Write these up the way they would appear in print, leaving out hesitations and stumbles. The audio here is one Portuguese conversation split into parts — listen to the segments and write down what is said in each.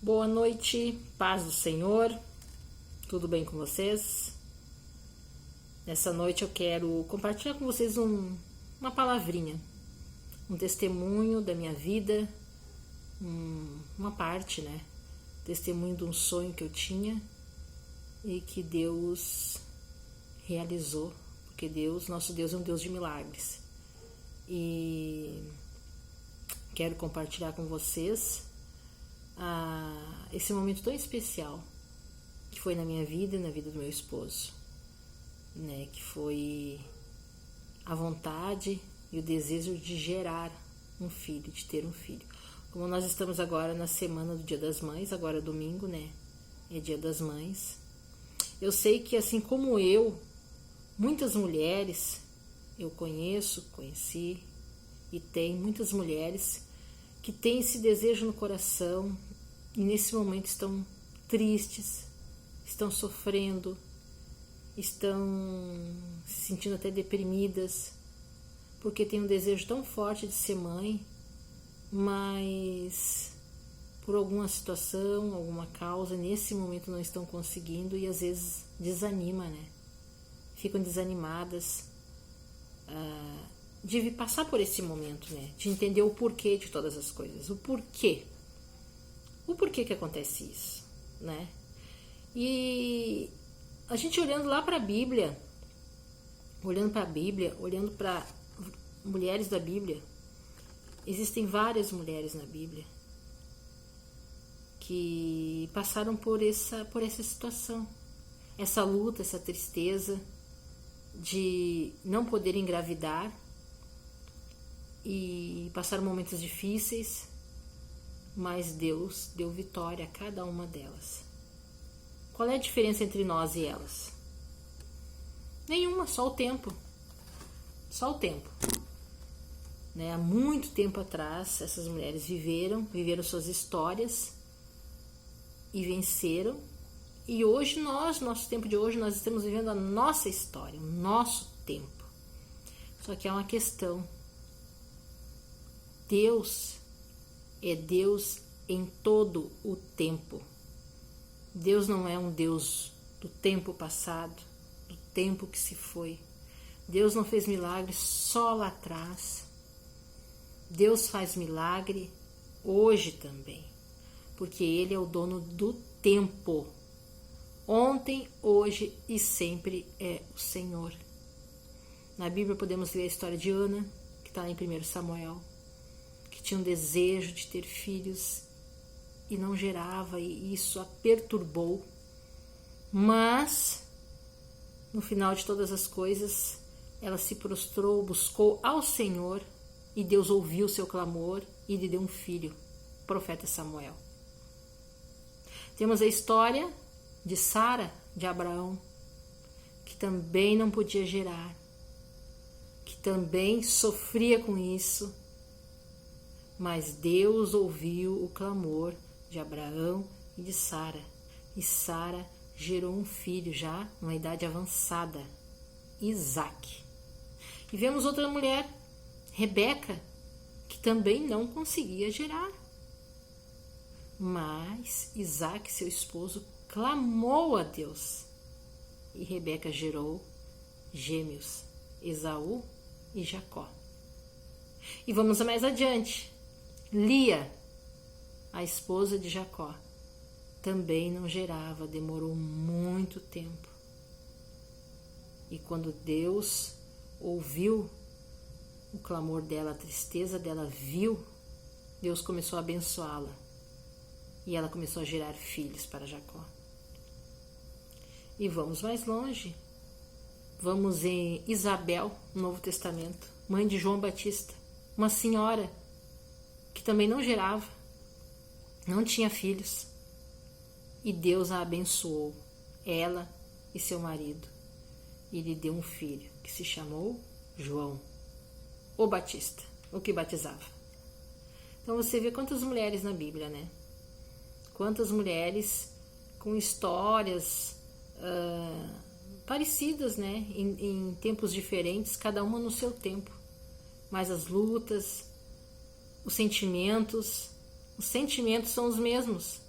Boa noite, paz do Senhor, tudo bem com vocês? Nessa noite eu quero compartilhar com vocês uma palavrinha, um testemunho da minha vida, uma parte, né? Testemunho de um sonho que eu tinha e que Deus realizou, porque nosso Deus é um Deus de milagres. E quero compartilhar com vocês esse momento tão especial que foi na minha vida e na vida do meu esposo, né? Que foi a vontade e o desejo de gerar um filho, de ter um filho. Como nós estamos agora na semana do Dia das Mães, agora é domingo, né? É Dia das Mães. Eu sei que assim como eu, muitas mulheres eu conheci e tem muitas mulheres que têm esse desejo no coração e nesse momento estão tristes, estão sofrendo, estão se sentindo até deprimidas, porque tem um desejo tão forte de ser mãe, mas por alguma situação, alguma causa, nesse momento não estão conseguindo e às vezes desanima, né? Ficam desanimadas de passar por esse momento, né? De entender o porquê de todas as coisas, o porquê que acontece isso, né? E a gente olhando lá para a Bíblia, olhando para mulheres da Bíblia, existem várias mulheres na Bíblia que passaram por essa situação, essa luta, essa tristeza de não poder engravidar e passaram momentos difíceis, mas Deus deu vitória a cada uma delas. Qual é a diferença entre nós e elas? Nenhuma, só o tempo. Só o tempo. Né? Há muito tempo atrás, essas mulheres viveram suas histórias e venceram. E hoje nosso tempo de hoje, nós estamos vivendo a nossa história, o nosso tempo. Só que é uma questão. Deus é Deus em todo o tempo. Deus não é um Deus do tempo passado, do tempo que se foi. Deus não fez milagre só lá atrás. Deus faz milagre hoje também, porque Ele é o dono do tempo. Ontem, hoje e sempre é o Senhor. Na Bíblia podemos ler a história de Ana, que está em 1 Samuel, que tinha um desejo de ter filhos e não gerava, e isso a perturbou. Mas, no final de todas as coisas, ela se prostrou, buscou ao Senhor, e Deus ouviu o seu clamor e lhe deu um filho, o profeta Samuel. Temos a história de Sara, de Abraão, que também não podia gerar, que também sofria com isso, mas Deus ouviu o clamor de Abraão e de Sara, e Sara gerou um filho já numa idade avançada, Isaque. E vemos outra mulher, Rebeca, que também não conseguia gerar, mas Isaque, seu esposo, clamou a Deus, e Rebeca gerou gêmeos, Esaú e Jacó. E vamos mais adiante. Lia, a esposa de Jacó, também não gerava, demorou muito tempo. E quando Deus ouviu o clamor dela, a tristeza dela, viu, Deus começou a abençoá-la. E ela começou a gerar filhos para Jacó. E vamos mais longe. Vamos em Isabel, no Novo Testamento, mãe de João Batista, uma senhora que também não gerava, não tinha filhos. E Deus a abençoou, ela e seu marido. E lhe deu um filho, que se chamou João, o Batista, o que batizava. Então você vê quantas mulheres na Bíblia, né? Quantas mulheres com histórias parecidas, né? Em tempos diferentes, cada uma no seu tempo. Mas as lutas, os sentimentos são os mesmos.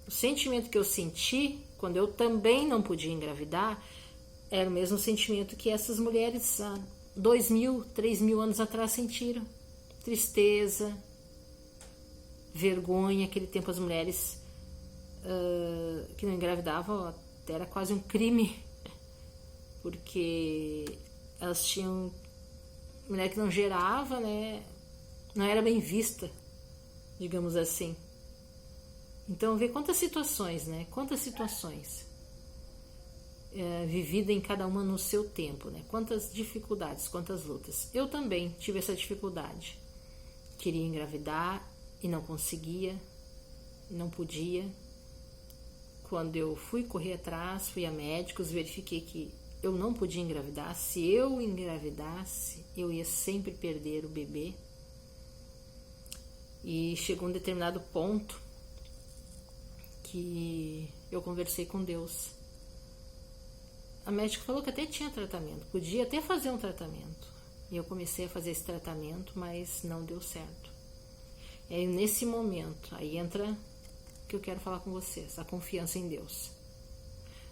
O sentimento que eu senti quando eu também não podia engravidar era o mesmo sentimento que essas mulheres há 2.000, 3.000 anos atrás sentiram. Tristeza, vergonha. Aquele tempo as mulheres que não engravidavam era quase um crime, porque elas tinham... Mulher que não gerava, né, não era bem vista, digamos assim. Então, vê quantas situações, né? Quantas situações vividas em cada uma no seu tempo, né? Quantas dificuldades, quantas lutas. Eu também tive essa dificuldade. Queria engravidar e não conseguia, não podia. Quando eu fui correr atrás, fui a médicos, verifiquei que eu não podia engravidar. Se eu engravidasse, eu ia sempre perder o bebê. E chegou um determinado ponto que eu conversei com Deus. A médica falou que até tinha tratamento, podia até fazer um tratamento. E eu comecei a fazer esse tratamento, mas não deu certo. E aí, nesse momento, aí entra o que eu quero falar com vocês, a confiança em Deus.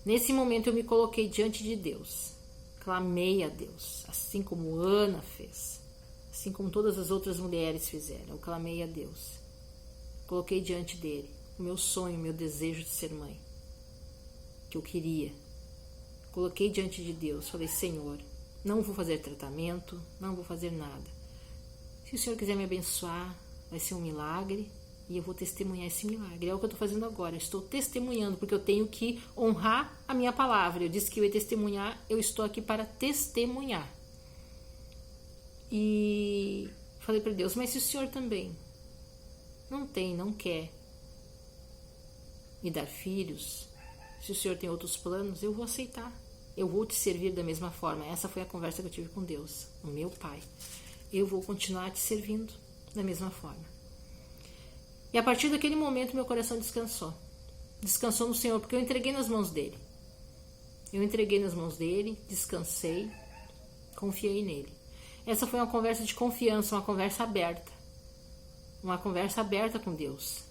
Nesse momento eu me coloquei diante de Deus, clamei a Deus, assim como Ana fez, assim como todas as outras mulheres fizeram. Eu clamei a Deus, coloquei diante dele o meu sonho, o meu desejo de ser mãe, que eu queria. Coloquei diante de Deus, falei: Senhor, não vou fazer tratamento, não vou fazer nada. Se o Senhor quiser me abençoar, vai ser um milagre e eu vou testemunhar esse milagre. É o que eu estou fazendo agora, eu estou testemunhando, porque eu tenho que honrar a minha palavra. Eu disse que eu ia testemunhar, eu estou aqui para testemunhar. E falei para Deus: mas se o Senhor também não quer me dar filhos, se o Senhor tem outros planos, eu vou aceitar. Eu vou te servir da mesma forma. Essa foi a conversa que eu tive com Deus, o meu Pai. Eu vou continuar te servindo da mesma forma. E a partir daquele momento meu coração descansou. Descansou no Senhor, porque eu entreguei nas mãos dele. Eu entreguei nas mãos dele, descansei, confiei nele. Essa foi uma conversa de confiança, uma conversa aberta. Uma conversa aberta com Deus.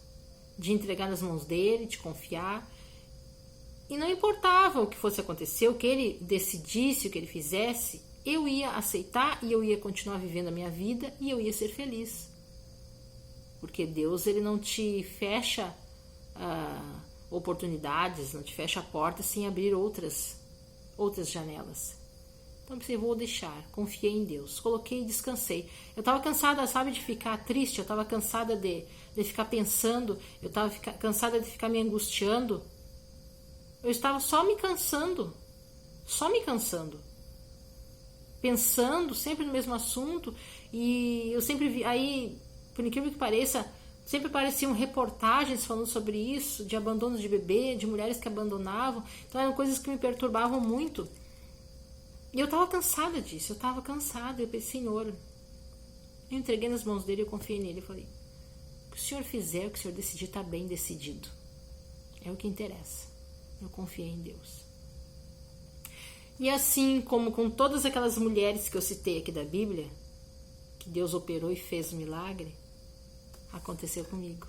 De entregar nas mãos dele, de confiar. E não importava o que fosse acontecer, o que ele decidisse, o que ele fizesse, eu ia aceitar e eu ia continuar vivendo a minha vida e eu ia ser feliz. Porque Deus, ele não te fecha oportunidades, não te fecha a porta sem abrir outras janelas. Então eu vou deixar, confiei em Deus, coloquei e descansei. Eu estava cansada, sabe, de ficar triste, eu estava cansada de ficar pensando, eu estava cansada de ficar me angustiando. Eu estava só me cansando, pensando sempre no mesmo assunto, e eu sempre vi, aí, por incrível que pareça, sempre apareciam reportagens falando sobre isso, de abandono de bebê, de mulheres que abandonavam. Então eram coisas que me perturbavam muito. E eu estava cansada disso, eu pensei: Senhor, eu entreguei nas mãos dele, eu confiei nele, eu falei: o que o Senhor fizer, o que o Senhor decidir, está bem decidido. É o que interessa. Eu confiei em Deus. E assim como com todas aquelas mulheres que eu citei aqui da Bíblia, que Deus operou e fez um milagre, aconteceu comigo.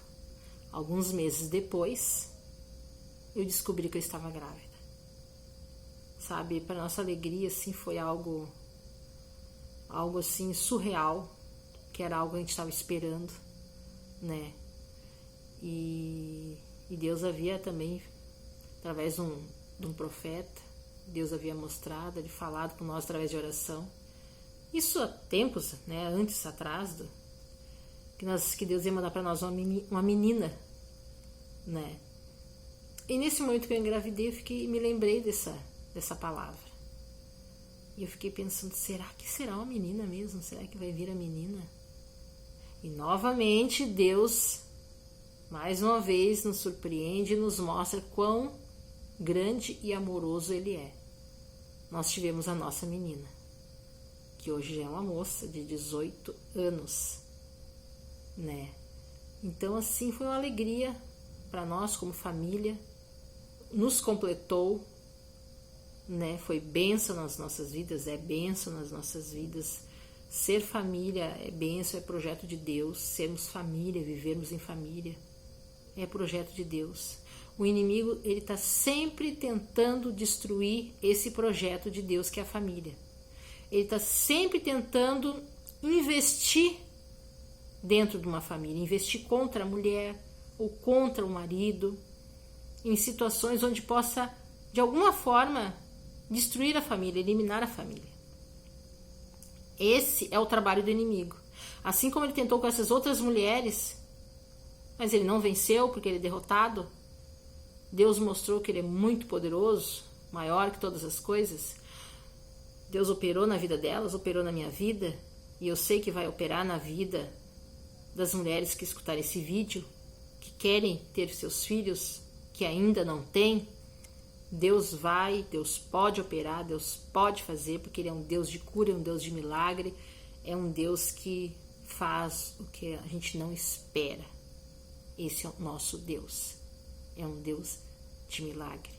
Alguns meses depois, eu descobri que eu estava grávida. Sabe, para nossa alegria, assim, foi algo assim surreal, que era algo que a gente estava esperando, né? E Deus havia também, através de um profeta, Deus havia mostrado, ele falado com nós através de oração. Isso há tempos, né, antes, atrás, que Deus ia mandar para nós uma menina, né? E nesse momento que eu engravidei, me lembrei dessa palavra. E eu fiquei pensando: será que será uma menina mesmo? Será que vai vir a menina? E novamente Deus, mais uma vez, nos surpreende e nos mostra quão grande e amoroso ele é. Nós tivemos a nossa menina, que hoje já é uma moça de 18 anos, né? Então, assim, foi uma alegria para nós como família, nos completou, né? Foi bênção nas nossas vidas, é bênção nas nossas vidas. Ser família é bênção, é projeto de Deus, sermos família, vivermos em família. é projeto de Deus. O inimigo, ele está sempre tentando destruir esse projeto de Deus, que é a família. Ele está sempre tentando investir dentro de uma família, investir contra a mulher ou contra o marido, em situações onde possa, de alguma forma, destruir a família, eliminar a família. Esse é o trabalho do inimigo. Assim como ele tentou com essas outras mulheres, mas ele não venceu porque ele é derrotado, Deus mostrou que ele é muito poderoso, maior que todas as coisas. Deus operou na vida delas, operou na minha vida, e eu sei que vai operar na vida das mulheres que escutarem esse vídeo, que querem ter seus filhos, que ainda não têm. Deus pode operar, Deus pode fazer, porque Ele é um Deus de cura, é um Deus de milagre, é um Deus que faz o que a gente não espera. Esse é o nosso Deus, é um Deus de milagre.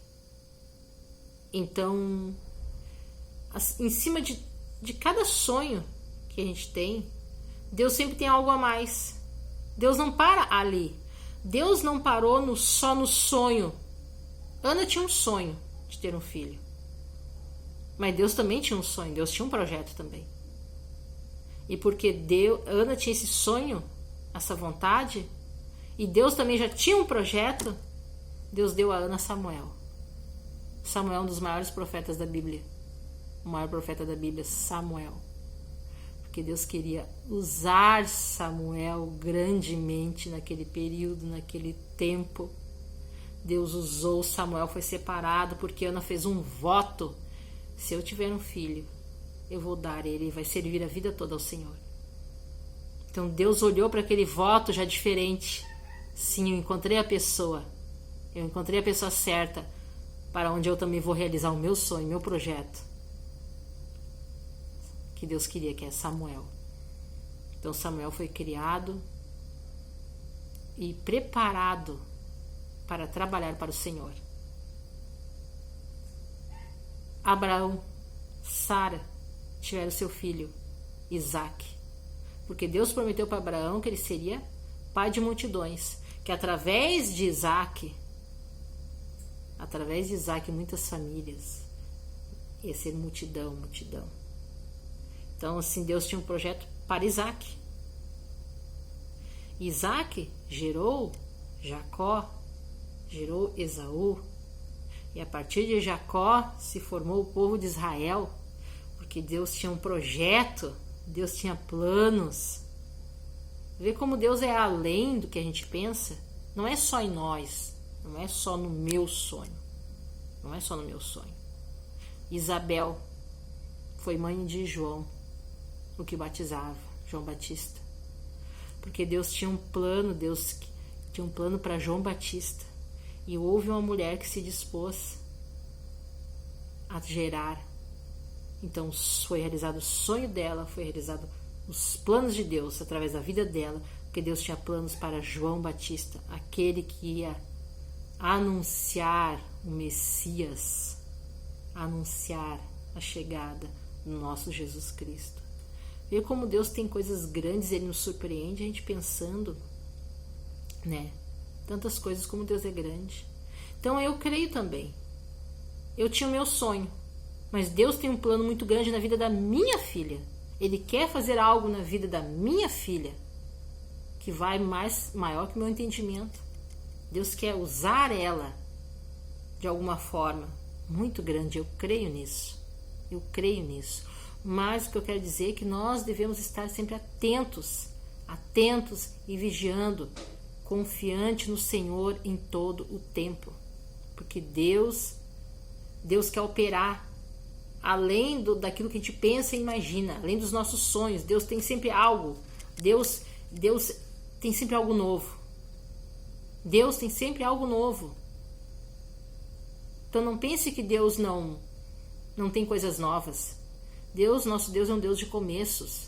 Então, em cima de cada sonho que a gente tem, Deus sempre tem algo a mais. Deus não para ali. Deus não parou só no sonho. Ana tinha um sonho de ter um filho. Mas Deus também tinha um sonho. Deus tinha um projeto também. E porque Ana tinha esse sonho, essa vontade, e Deus também já tinha um projeto, Deus deu a Ana Samuel. Samuel é um dos maiores profetas da Bíblia. O maior profeta da Bíblia, Samuel. Porque Deus queria usar Samuel grandemente naquele período, naquele tempo. Deus usou Samuel, foi separado, porque Ana fez um voto. Se eu tiver um filho, eu vou dar ele, vai servir a vida toda ao Senhor. Então Deus olhou para aquele voto já diferente. Sim, eu encontrei a pessoa. Eu encontrei a pessoa certa para onde eu também vou realizar o meu sonho, meu projeto. Que Deus queria, que é Samuel. Então Samuel foi criado e preparado para trabalhar para o Senhor. Abraão, Sara tiveram seu filho, Isaque. Porque Deus prometeu para Abraão que ele seria pai de multidões. Que através de Isaque, muitas famílias ia ser multidão. Então, assim, Deus tinha um projeto para Isaque. Isaque gerou Jacó, gerou Esaú. E a partir de Jacó se formou o povo de Israel, porque Deus tinha um projeto, Deus tinha planos. Vê como Deus é além do que a gente pensa. Não é só em nós, não é só no meu sonho. Não é só no meu sonho. Isabel foi mãe de João, o que batizava, João Batista. Porque Deus tinha um plano, para João Batista. E houve uma mulher que se dispôs a gerar. Então foi realizado o sonho dela, foi realizado os planos de Deus através da vida dela, porque Deus tinha planos para João Batista, aquele que ia anunciar o Messias, anunciar a chegada do nosso Jesus Cristo. Vê como Deus tem coisas grandes, Ele nos surpreende, a gente pensando, né? Tantas coisas como Deus é grande. Então eu creio também. Eu tinha o meu sonho, mas Deus tem um plano muito grande na vida da minha filha. Ele quer fazer algo na vida da minha filha que vai maior que o meu entendimento. Deus quer usar ela de alguma forma muito grande. Eu creio nisso. Mas o que eu quero dizer é que nós devemos estar sempre atentos e vigiando, confiante no Senhor em todo o tempo. Porque Deus quer operar além daquilo que a gente pensa e imagina, além dos nossos sonhos. Deus tem sempre algo. Deus tem sempre algo novo. Deus tem sempre algo novo. Então não pense que Deus não tem coisas novas. Nosso Deus é um Deus de começos.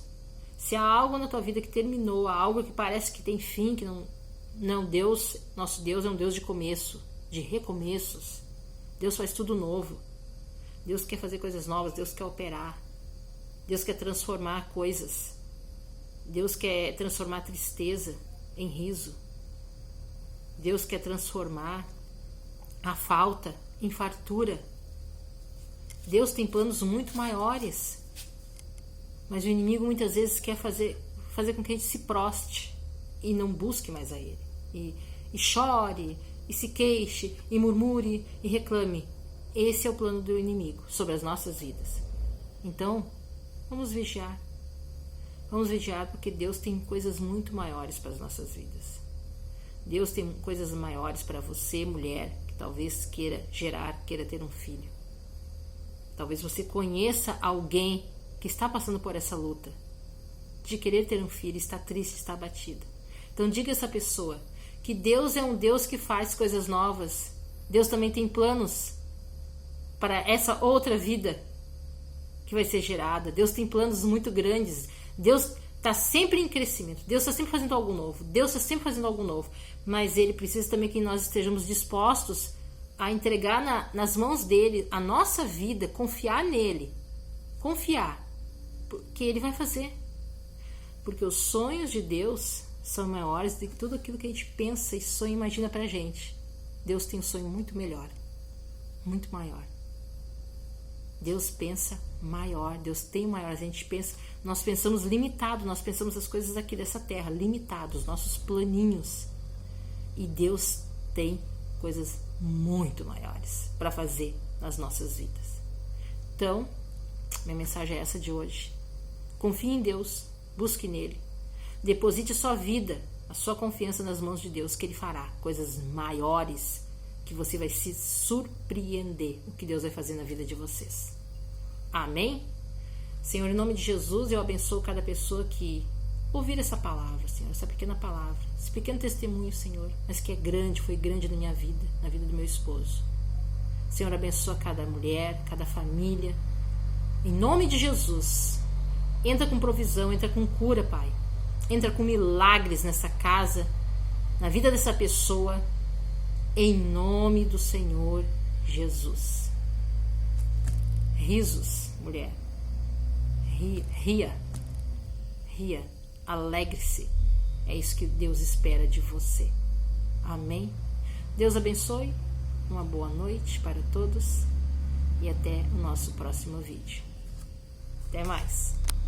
Se há algo na tua vida que terminou, há algo que parece que tem fim, que não, nosso Deus é um Deus de começo, de recomeços. Deus faz tudo novo. Deus quer fazer coisas novas, Deus quer operar. Deus quer transformar coisas. Deus quer transformar tristeza em riso. Deus quer transformar a falta em fartura. Deus tem planos muito maiores. Mas o inimigo muitas vezes quer fazer com que a gente se proste e não busque mais a Ele. E chore, e se queixe, e murmure, e reclame. Esse é o plano do inimigo sobre as nossas vidas. Então, vamos vigiar. Vamos vigiar porque Deus tem coisas muito maiores para as nossas vidas. Deus tem coisas maiores para você, mulher, que talvez queira gerar, queira ter um filho. Talvez você conheça alguém que está passando por essa luta de querer ter um filho, está triste, está abatida. Então diga a essa pessoa que Deus é um Deus que faz coisas novas. Deus também tem planos para essa outra vida que vai ser gerada. Deus tem planos muito grandes. Deus está sempre em crescimento. Deus está sempre fazendo algo novo. Deus está sempre fazendo algo novo. Mas Ele precisa também que nós estejamos dispostos a entregar nas mãos dEle a nossa vida, confiar nele. Confiar. Porque Ele vai fazer. Porque os sonhos de Deus são maiores do que tudo aquilo que a gente pensa e sonha e imagina pra gente. Deus tem um sonho muito melhor. Muito maior. Deus pensa maior. Deus tem maior. A gente pensa, nós pensamos limitado. Nós pensamos as coisas aqui dessa terra, limitados, nossos planinhos. E Deus tem coisas muito maiores para fazer nas nossas vidas. Então, minha mensagem é essa de hoje. Confie em Deus, busque nele. Deposite a sua vida, a sua confiança nas mãos de Deus, que Ele fará coisas maiores, que você vai se surpreender o que Deus vai fazer na vida de vocês. Amém? Senhor, em nome de Jesus, eu abençoo cada pessoa que ouvir essa palavra, Senhor, essa pequena palavra, esse pequeno testemunho, Senhor, mas que é grande, foi grande na minha vida, na vida do meu esposo. Senhor, abençoa cada mulher, cada família. Em nome de Jesus, entra com provisão, entra com cura, Pai. Entra com milagres nessa casa, na vida dessa pessoa, em nome do Senhor Jesus. Risos, mulher. Ria. Alegre-se. É isso que Deus espera de você. Amém? Deus abençoe. Uma boa noite para todos. E até o nosso próximo vídeo. Até mais.